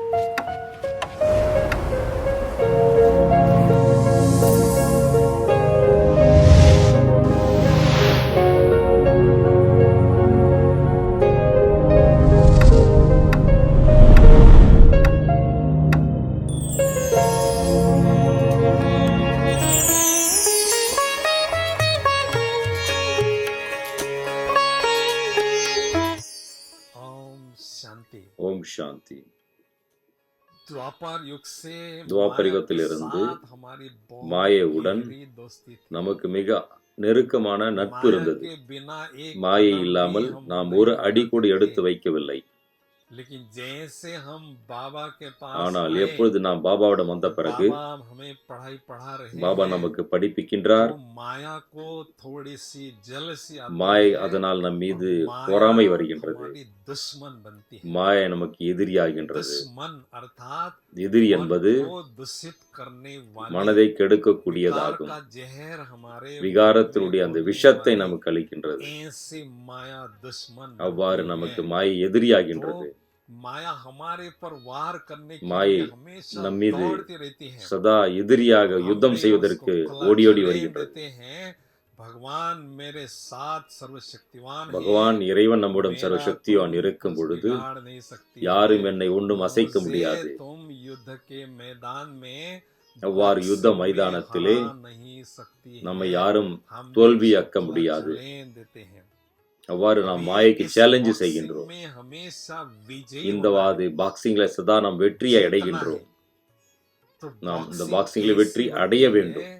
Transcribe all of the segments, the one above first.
ஓம் சாந்தி. துவாபர் துவாபரிகத்திலிருந்து மாயையுடன் நமக்கு மிக நெருக்கமான நட்பு இருந்தது. மாயை இல்லாமல் நாம் ஒரு அடி கூட எடுத்து வைக்கவில்லை. ஆனால் எப்பொழுது நாம் பாபாவிடம் வந்த பிறகு பாபா நமக்கு படிப்பிக்கின்றார். மாயை அதனால் நம் மீது பொறாமை வருகின்றது. மாயை நமக்கு எதிரியாகின்றது. எதிரி என்பது மனதை கெடுக்கக்கூடியதாகும். விகாரத்தினுடைய அந்த விஷத்தை நமக்கு அளிக்கின்றது. அவ்வாறு நமக்கு மாயை எதிரியாகின்றது. மாயை நம் மீது சதா எதிரியாக யுத்தம் செய்வதற்கு ஓடி ஓடி வருகின்றது. பகவான் இறைவன் நம்முடன் சர்வசக்திவான் இருக்கும் பொழுது யாரும் என்னை ஒன்றும் அசைக்க முடியாது. அவ்வாறு யுத்த மைதானத்திலே நம்மை யாரும் தோல்வியாக்க முடியாது. அவ்வாறு நாம் மாயைக்கு சேலஞ்சு செய்கின்றோம். இந்த பாக்ஸிங்ல சதா நாம் வெற்றியை அடைகின்றோம். நாம் இந்த பாக்ஸிங்ல வெற்றி அடைய வேண்டும்.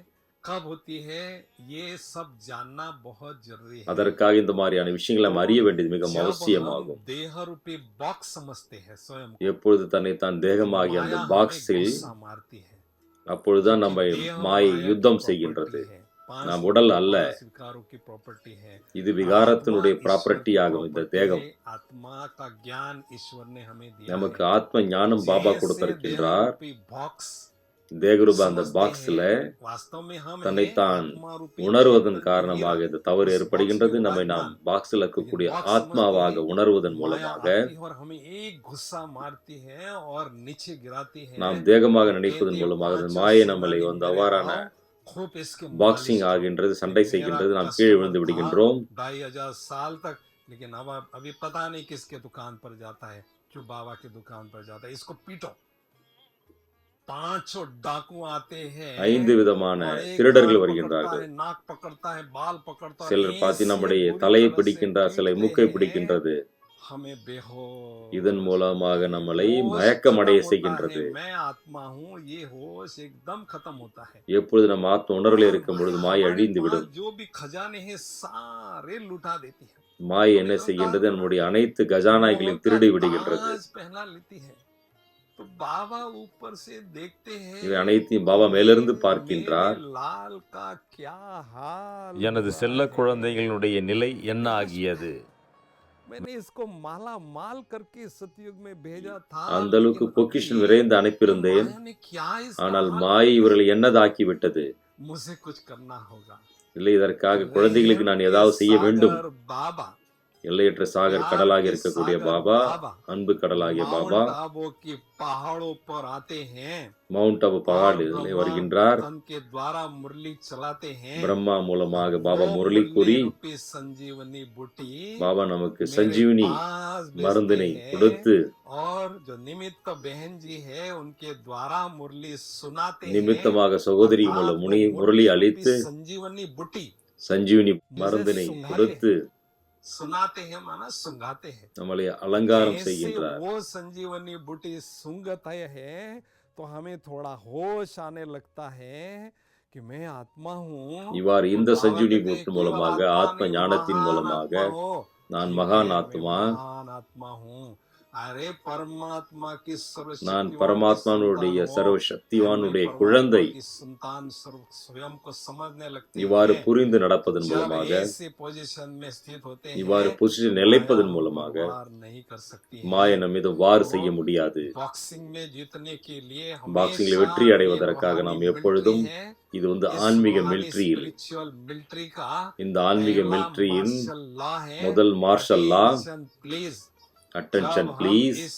அதற்காக இந்த மாதிரியான விஷயங்களை நாம் அறிய வேண்டியது மிக அவசியமாகும். எப்பொழுது தன்னை தான் தேகமாகிய அந்த பாக்ஸில் அப்பொழுதுதான் நம்ம மாயை யுத்தம் செய்கின்றது. நாம் உடல் அல்ல, இது விகாரத்தினுடைய ப்ராப்பர்ட்டி ஆகும். இந்த தேகம் நமக்கு ஆத்ம ஞானம் பாபா கொடுத்திருக்கின்றார். தேகரூப அந்த பாக்ஸ்ல தன்னைத்தான் உணர்வதன் காரணமாக இந்த தவறு ஏற்படுகின்றது. நம்மை நாம் பாக்ஸில் இருக்கக்கூடிய ஆத்மாவாக உணர்வதன் மூலமாக நாம் தேகமாக நினைப்பதன் மூலமாக மாயை நம்மளை அவ்வாறான பாக்ஸிங் ஆகின்றது, சண்டை செய்கின்றது. நாம் கீழே விழுந்து விடுகின்றோம். ஐந்து விதமான திருடர்கள் வருகின்றார்கள். சிலர் பார்த்து நம்முடைய தலையை பிடிக்கின்றார், சிலர் மூக்கை பிடிக்கின்றது. இதன் மூலமாக நம்மளை மயக்கமடைய செய்கின்றது. எப்பொழுது நம் ஆத்ம உணர்வில் இருக்கும் பொழுது மாயை அழிந்து விடும். மாயை என்ன செய்கின்றது? நம்முடைய அனைத்து கஜானாய்களையும் திருடி விடுகின்றது. இவை அனைத்தையும் பாபா மேலிருந்து பார்க்கின்றார். எனது செல்ல குழந்தைகளுடைய நிலை என்ன ஆகியது? அந்த அளவுக்கு பொக்கிஷன் விரைந்து அனுப்பியிருந்தேன். ஆனால் மாயை இவர்களை என்னதாக்கி விட்டது. இல்லை, இதற்காக குழந்தைகளுக்கு நான் ஏதாவது செய்ய வேண்டும். எல்லையற்ற சாகர் கடலாக இருக்கக்கூடிய பாபா, அன்பு கடலாகிய பாபா மவுண்ட் ஆபு பகாடிலே வருகின்றார். பிரம்மா மூலமாக பாபா முரளி கூறி பாபா நமக்கு சஞ்சீவனி மருந்தினை கொடுத்து நிமித்தமாக சகோதரி மூலம் முரளி அளித்து சஞ்சீவனி மருந்தினை கொடுத்து நம்மளை அலங்காரம் செய்கின்றார். वो संजीवनी बूटी सुंगता है तो हमें थोड़ा होश आने लगता है कि मैं आत्मा हूँ. இவ்வாறு இந்த சஞ்சீவனி பூட்டு மூலமாக ஆத்ம ஞானத்தின் மூலமாக நான் மகான் ஆத்மா, நான் பரமாத்மானுடைய சர்வ சக்திவானுடைய குழந்தை. இவ்வாறு புரிந்து நடப்பதன் மூலமாக, இவ்வாறு பொசிஷன் நிலைப்பதன் மூலமாக மாயை நம் மீது வார் செய்ய முடியாது. பாக்ஸிங்கில் வெற்றி அடைவதற்காக நாம் எப்பொழுதும் இது ஆன்மீக மிலிட்டரியில், இந்த ஆன்மீக மிலிட்டரியின் முதல் மார்ஷல் லா, அட்டென்ஷன் ப்ளீஸ்,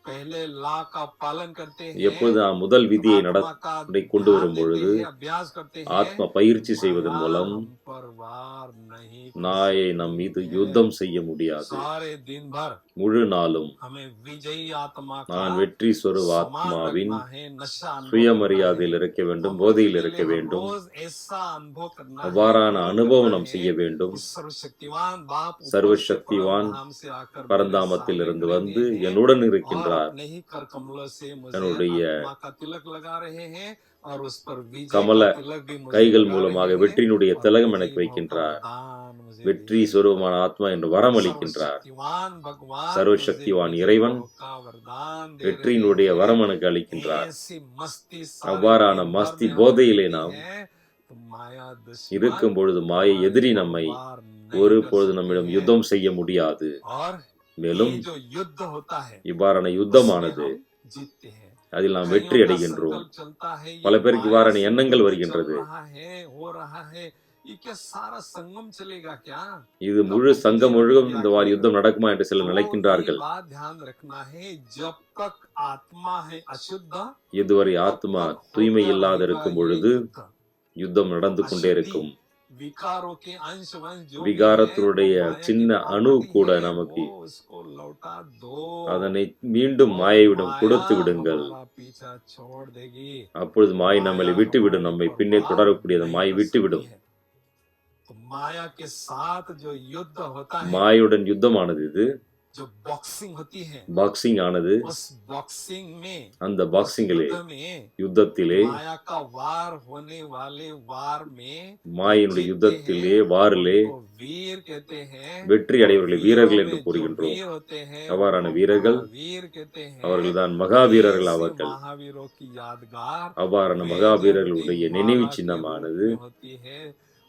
पहले लॉ का पालन करते हैं, எப்பொழுது நாம் முதல் விதியை आत्मा का கொண்டு ध्यान வரும் देते பொழுது हैं, अभ्यास करते हैं, ஆத்ம பயிற்சி செய்வதன் माया மூலம் हम पर वार नहीं कर நாயை நம் மீது सकती है। யுத்தம் செய்ய முடியாது. सारे दिन भर முழு நாளும் हमें विजयी आत्मा का நான் வெற்றி சொருவ समान ஆத்மாவின் रखना है, नशा अनुभव சுயமரியாதையில் करना है। இருக்க வேண்டும், हम போதையில் अकेले இருக்க हम வேண்டும். रोज ऐसा अनुभव करना है, அவ்வாறான प्रयोग அனுபவம் करना நாம் है செய்ய வேண்டும். कि सर्वशक्तिवान बाप ऊपर से சர்வசக்திவான் परमधाम से आकर मेरे பரந்தாமத்தில் सामने இருந்து खड़े வந்து हुए हैं என்னுடன் और இருக்கின்றார். अपने ही कर कमलों से मुझे தன்னுடைய आत्मा का तिलक लगा रहे हैं और उस पर विजय கமல का तिलक भी मुझे கைகள் लगा மூலமாக रहे हैं வெற்றியினுடைய और திலகம் विजयी எனக்கு भाव का வைக்கின்றார். वरदान मुझे வெற்றி दिए हैं। சொருவமான ஆத்மா என்று வரம் அளிக்கின்றார். सर्वशक्तिवान भगवान சர்வசக்திவான் मुझे இறைவன் विजय भाव का वरदान दे வெற்றியினுடைய रहे வரம் हैं। எனக்கு அளிக்கின்றார். ऐसी मस्ती सारे அவ்வாறான दिन भर மஸ்தி में हम போதையிலே करते நாம் हैं, तो माया दुश्मन இருக்கும் பொழுது மாயை எதிரி हमारे நம்மை वार नहीं ஒரு कर பொழுது सकती நம்மிடம் है। யுத்தம் செய்ய முடியாது. और மேலும் ये जो युद्ध होता है இவ்வாறான उसमें யுத்தமானது हम जीतते हैं। அதில் நாம் வெற்றி कईयों का அடைகின்றோம். संकल्प चलता है, ये பல பேருக்கு माया இவ்வாறான से எண்ணங்கள் युद्ध வருகின்றது. चल रहा है, हो रहा है, ये क्या सारा संगम चलेगा क्या? இது முழு சங்கம் முழுவதும் இந்த வார் யுத்தம் நடக்குமா என்று சிலர் तो ये நினைக்கின்றார்கள். बात ध्यान रखना है, जब तक आत्मा है अशुद्ध இதுவரை तब ஆத்மா तक தூய்மை होता இல்லாத रहेगा இருக்கும் ये பொழுது युद्ध। யுத்தம் நடந்து கொண்டே இருக்கும். विकारों के अंश वंश जो भी है, விகாரத்தினுடைய वो माया की சின்ன அணு property கூட है, நமக்கு वो उसको लौटा दो। அதனை மீண்டும் और மாயையிடம் माया கொடுத்து விடுங்கள். हमारा पीछा छोड़ देगी। அப்பொழுது மாயை நம்மளை माया விட்டுவிடும். हमारे நம்மை पर பின்னே वार தொடரக்கூடிய அந்த नहीं மாயை कर விட்டுவிடும். सकती है। तो माया के साथ जो युद्ध होता है, மாயுடன் யுத்தமானது இது. जो बॉक्सिंग होती है, பாக்ஸிங் ஆனது. उस बॉक्सिंग में, அந்த उस பாக்ஸிங்கிலே युद्ध में யுத்தத்திலே माया का वार होने वाले वार में மாயினுடைய जीतते யுத்தத்திலே हैं, வாரிலே उनको वीर कहते हैं। வெற்றி அடைவர்களை वीरों வீரர்கள் என்று में जो கூறுகின்றோம். वीर होते हैं அவ்வாறான उनको வீரர்கள் महावीर कहते हैं। அவர்கள்தான் மகாவீரர்கள் ऐसे அவர்கள். महावीरों की यादगार அவ்வாறான वे மகாவீரர்களுடைய जगती நினைவு माला के சின்னமானது रूप में होती है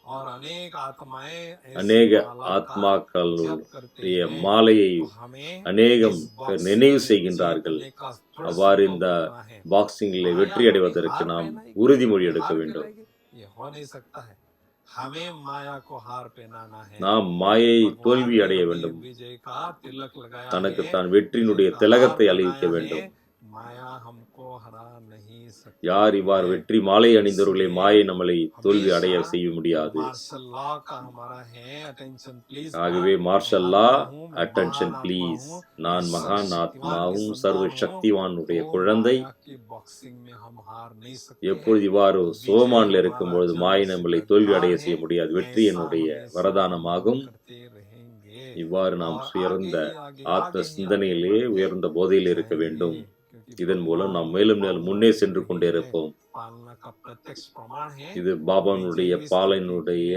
और अनेक आत्माएं ऐसी அநேக माला का जप ஆத்மாக்களுடைய करते हैं। மாலையை तो हमें அநேகம் इस பேர் बॉक्सिंग நினைவு में செய்கின்றார்கள். जीतने का दृढ़ அவ்வாறு संकल्प இந்த करना है। பாக்ஸிங்கிலே माया வெற்றி हमें அடைவதற்கு हार நாம் पहनाएगी, உறுதிமொழி எடுக்க हार வேண்டும். पहनाएगी, ये हो नहीं सकता है। हमें माया को हार पहनाना है। நாம் மாயை भगवान தோல்வி ने அடைய हमें வேண்டும். विजय का तिलक लगाया தனக்கு है, தான் வெற்றியினுடைய विजय का திலகத்தை हार அளிக்க पहनाया வேண்டும். है। माया हमको हरा नहीं सकती யார் இவ்வாறு है। வெற்றி மாலை அணிந்தவர்களை மாயை நம்மளை தோல்வி அடைய हमेशा செய்ய முடியாது. मार्शल लॉ का हमारा है, अटेंशन प्लीज। ஆகவே மார்ஷல் லா, அட்டென்ஷன் ப்ளீஸ். நான் மகான் ஆத்மாவும் சர்வ சக்திவானுடைய குழந்தை. बॉक्सिंग में हम हार नहीं सकते। எப்பொழுது இவ்வாறு சோமானில் இருக்கும் பொழுது மாயை நம்மளை தோல்வி அடைய செய்ய முடியாது. வெற்றி என்னுடைய வரதானமாகும். இவ்வாறு நாம் உயர்ந்த ஆத்ம சிந்தனையிலே உயர்ந்த போதையில் இருக்க வேண்டும். இதன் மூலம் நாம் மேலும் மேலும் முன்னே சென்று கொண்டே இருப்போம். இது பாபானுடைய பாலனுடைய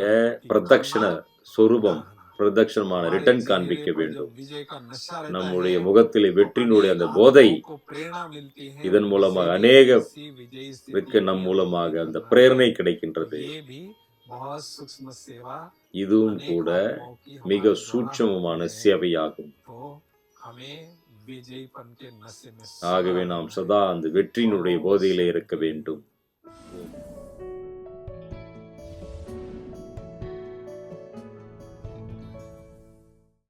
பிரதட்சண சொரூபம், பிரதட்சணமான ரிட்டர்ன் காண்பிக்க வேண்டும். நம்முடைய முகத்திலே வெற்றியினுடைய அந்த போதை, இதன் மூலமாக அநேகருக்கு நம் மூலமாக அந்த பிரேரணை கிடைக்கின்றது. இதுவும் கூட மிக சூட்சமமான சேவையாகும். ஆகவே நாம் சதா அந்த வெற்றியினுடைய போதையிலே இருக்க வேண்டும்.